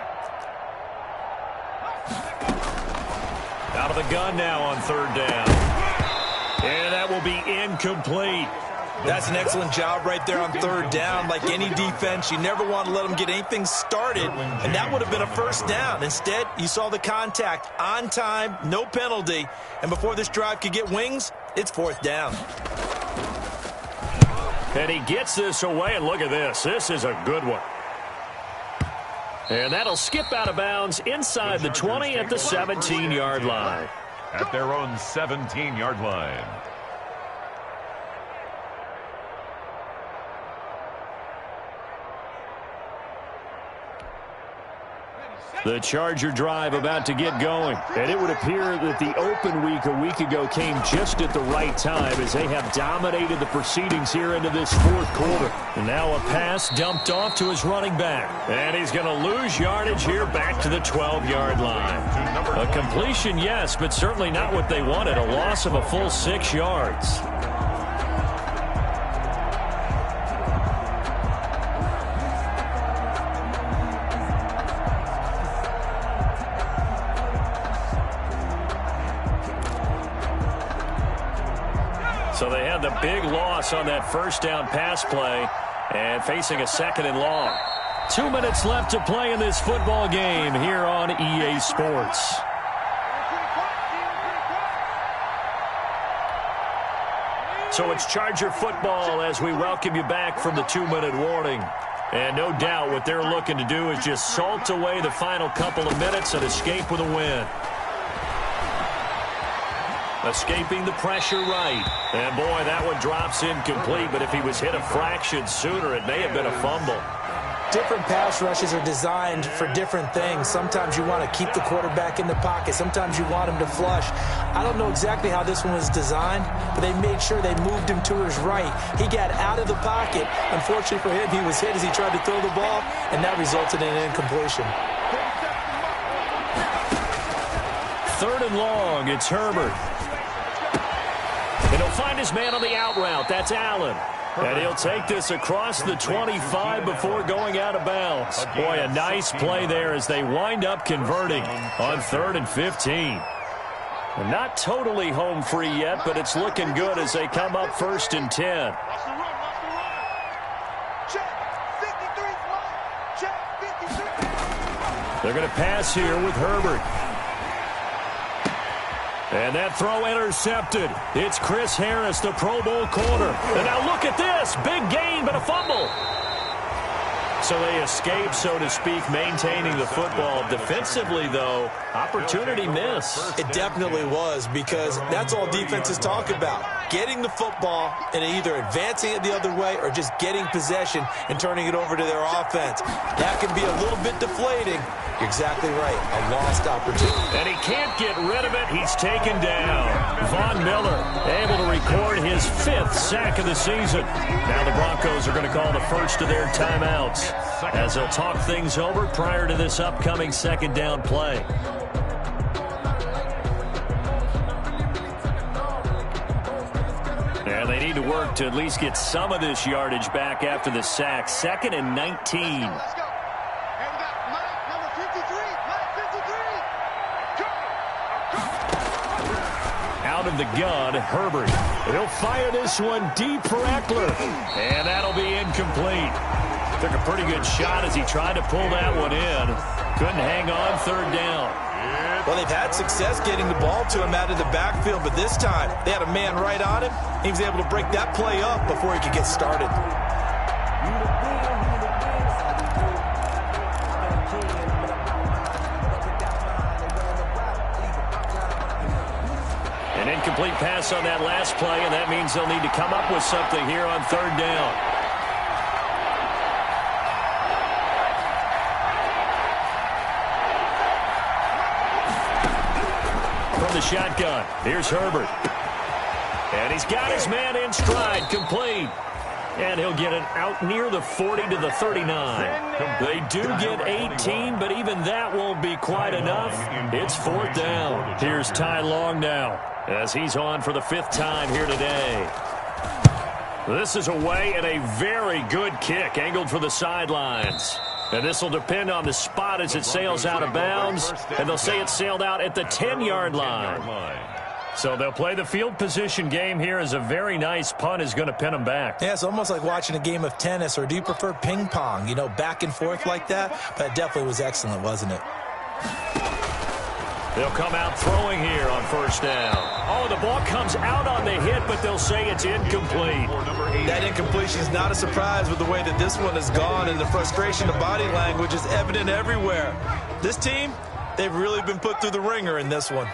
Out of the gun now on 3rd down. And that will be incomplete. That's an excellent job right there on 3rd down. Like any defense, you never want to let them get anything started, and that would have been a 1st down. Instead, you saw the contact on time, no penalty, and before this drive could get wings, it's 4th down. And he gets this away, and look at this. This is a good one. And that'll skip out of bounds inside the 20 at the 17-yard line. At their own 17-yard line. The Charger drive about to get going. And it would appear that the open week a week ago came just at the right time as they have dominated the proceedings here into this 4th quarter. And now a pass dumped off to his running back. And he's going to lose yardage here back to the 12-yard line. A completion, yes, but certainly not what they wanted. A loss of a full 6 yards. So they had the big loss on that 1st down pass play and facing a 2nd and long. 2 minutes left to play in this football game here on EA Sports. So it's Charger football as we welcome you back from the 2-minute warning. And no doubt what they're looking to do is just salt away the final couple of minutes and escape with a win. Escaping the pressure right. And, boy, that one drops incomplete. But if he was hit a fraction sooner, it may have been a fumble. Different pass rushes are designed for different things. Sometimes you want to keep the quarterback in the pocket. Sometimes you want him to flush. I don't know exactly how this one was designed, but they made sure they moved him to his right. He got out of the pocket. Unfortunately for him, he was hit as he tried to throw the ball, and that resulted in an incompletion. 3rd and long. It's Herbert. And he'll find his man on the out route. That's Allen. And he'll take this across the 25 before going out of bounds. Boy, a nice play there as they wind up converting on 3rd and 15. Not totally home free yet, but it's looking good as they come up 1st and 10. Watch the run, watch the run. Check, 53, check, 53. They're going to pass here with Herbert. And that throw intercepted. It's Chris Harris, the Pro Bowl corner. And now look at this. Big gain, but a fumble. So they escape, so to speak, maintaining the football. Defensively, though, opportunity miss. It definitely was, because that's all defenses talk about. Getting the football and either advancing it the other way or just getting possession and turning it over to their offense. That can be a little bit deflating. You're exactly right. A lost opportunity. And he can't get rid of it. He's taken down. Von Miller able to record his 5th sack of the season. Now the Broncos are going to call the first of their timeouts as they'll talk things over prior to this upcoming 2nd down play. And they need to work to at least get some of this yardage back after the sack. 2nd and 19. Out of the gun, Herbert. He'll fire this one deep for Eckler. And that'll be incomplete. Took a pretty good shot as he tried to pull that one in. Couldn't hang on 3rd down. Well, they've had success getting the ball to him out of the backfield, but this time they had a man right on him. He was able to break that play up before he could get started. An incomplete pass on that last play, and that means they'll need to come up with something here on 3rd down. From the shotgun, here's Herbert. And he's got his man in stride, complete. And he'll get it out near the 40 to the 39. They do get 18, but even that won't be quite enough. It's 4th down. Here's Ty Long now as he's on for the 5th time here today. This is away and a very good kick angled for the sidelines. And this will depend on the spot as it sails out of bounds. And they'll say it sailed out at the 10-yard line. So they'll play the field position game here as a very nice punt is going to pin them back. Yeah, it's almost like watching a game of tennis, or do you prefer ping pong? You know, back and forth like that? But it definitely was excellent, wasn't it? They'll come out throwing here on 1st down. Oh, the ball comes out on the hit, but they'll say it's incomplete. That incompletion is not a surprise with the way that this one has gone, and the frustration of body language is evident everywhere. This team, they've really been put through the ringer in this one.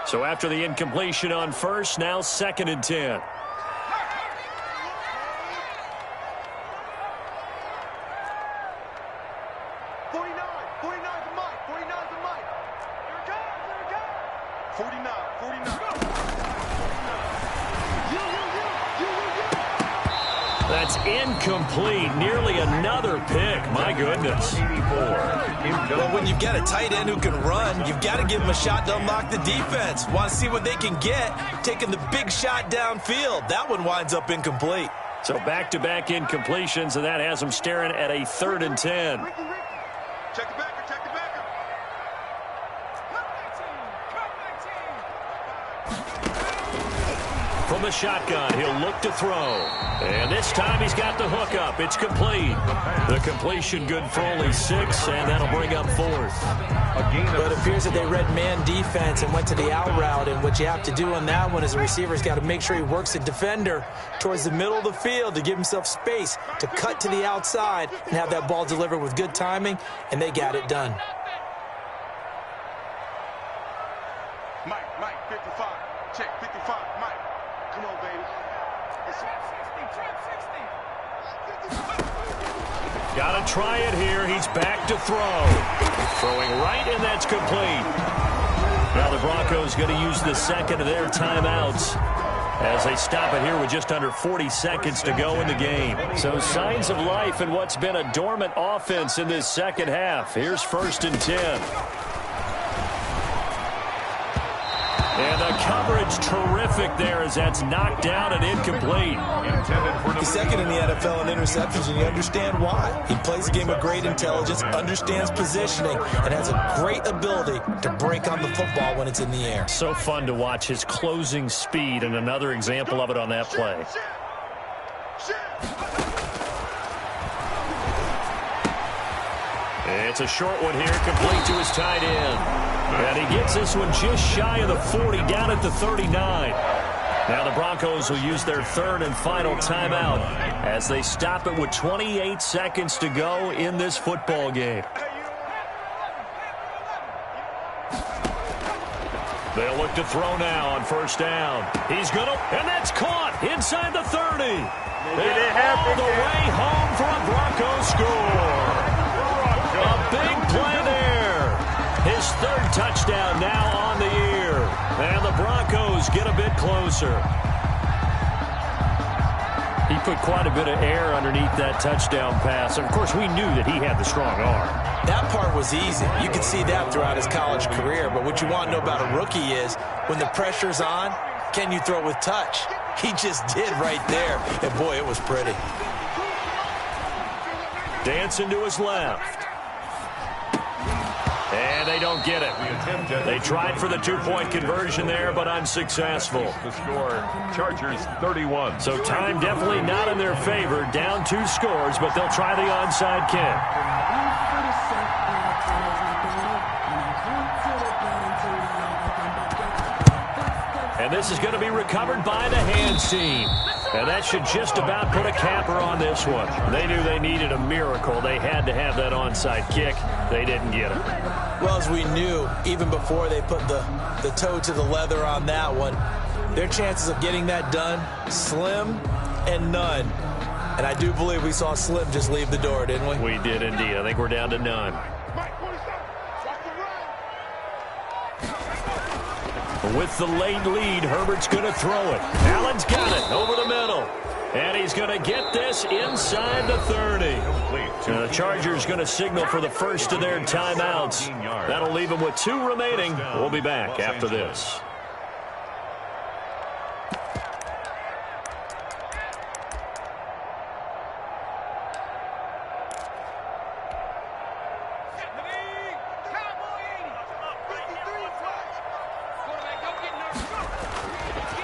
So after the incompletion on 1st, now 2nd and 10. That's incomplete. Nearly another pick. My goodness. Well, when you've got a tight end who can run, you've got to give him a shot to unlock the defense. Want to see what they can get, taking the big shot downfield. That one winds up incomplete. So back-to-back incompletions, and that has them staring at a 3rd and 10. Check the backer, check the backer. From the shotgun, he'll look to throw. And this time he's got the hook up. It's complete. The completion good for only 6, and that'll bring up 4th. But it appears that they read man defense and went to the out route, and what you have to do on that one is the receiver's got to make sure he works the defender towards the middle of the field to give himself space to cut to the outside and have that ball delivered with good timing, and they got it done. Mike, 55. Check, 55. Mike, come on, baby. Got to try it here. He's back to throw. Throwing right, and that's complete. Now the Broncos going to use the 2nd of their timeouts as they stop it here with just under 40 seconds to go in the game. So signs of life in what's been a dormant offense in this 2nd half. Here's 1st and 10. And the coverage terrific there as that's knocked down and incomplete. He's second in the NFL in interceptions, and you understand why. He plays a game of great intelligence, understands positioning, and has a great ability to break on the football when it's in the air. So fun to watch his closing speed, and another example of it on that play. It's a short one here, complete to his tight end. And he gets this one just shy of the 40, down at the 39. Now the Broncos will use their third and final timeout as they stop it with 28 seconds to go in this football game. They'll look to throw now on first down. He's going to, and that's caught inside the 30. And all the way home for a Broncos score. A big play there. His third touchdown now on the year. And the Broncos get a bit closer. He put quite a bit of air underneath that touchdown pass. Of course, we knew that he had the strong arm. That part was easy. You could see that throughout his college career. But what you want to know about a rookie is when the pressure's on, can you throw with touch? He just did right there. And, boy, it was pretty. Dancing to his left. And they don't get it. They tried for the two-point conversion there, but unsuccessful. The score, Chargers 31. So time definitely not in their favor. Down 2 scores, but they'll try the onside kick. And this is going to be recovered by the hands team. And that should just about put a capper on this one. They knew they needed a miracle. They had to have that onside kick. They didn't get it. Well, as we knew, even before they put the toe to the leather on that one, their chances of getting that done, slim and none. And I do believe we saw Slim just leave the door, didn't we? We did indeed. I think we're down to none. With the late lead, Herbert's going to throw it. Allen's got it over the middle. And he's going to get this inside the 30. The Chargers going to signal for the first of their timeouts. That'll leave them with 2 remaining. We'll be back after this.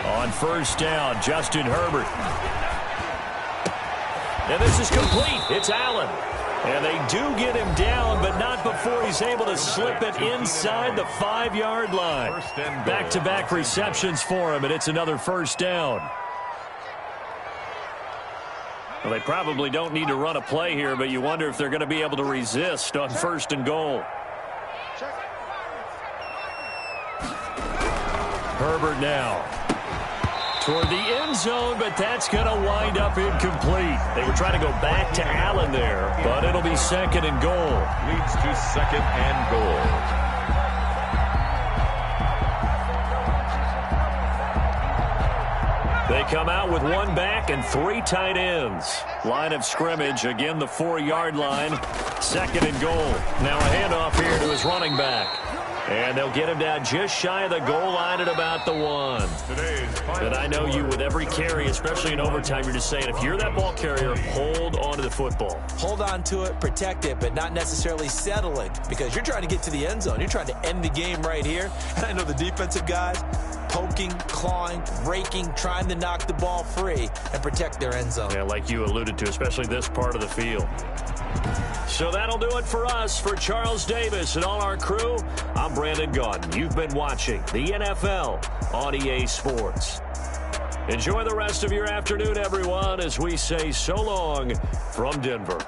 On first down, Justin Herbert. And this is complete. It's Allen. And they do get him down, but not before he's able to slip it inside the 5-yard line. Back-to-back receptions for him, and it's another first down. Well, they probably don't need to run a play here, but you wonder if they're going to be able to resist on first and goal. Herbert now toward the end zone, but that's going to wind up incomplete. They were trying to go back to Allen there, but it'll be second and goal. Leads to second and goal. They come out with 1 back and 3 tight ends. Line of scrimmage, again the 4-yard line. Second and goal. Now a handoff here to his running back. And they'll get him down just shy of the goal line at about the 1. And I know you, with every carry, especially in overtime, you're just saying, if you're that ball carrier, hold on to the football. Hold on to it, protect it, but not necessarily settle it, because you're trying to get to the end zone. You're trying to end the game right here. And I know the defensive guys poking, clawing, raking, trying to knock the ball free and protect their end zone. Yeah, like you alluded to, especially this part of the field. So that'll do it for us. For Charles Davis and all our crew, I'm Brandon Gaudin. You've been watching the NFL on EA Sports. Enjoy the rest of your afternoon, everyone, as we say so long from Denver.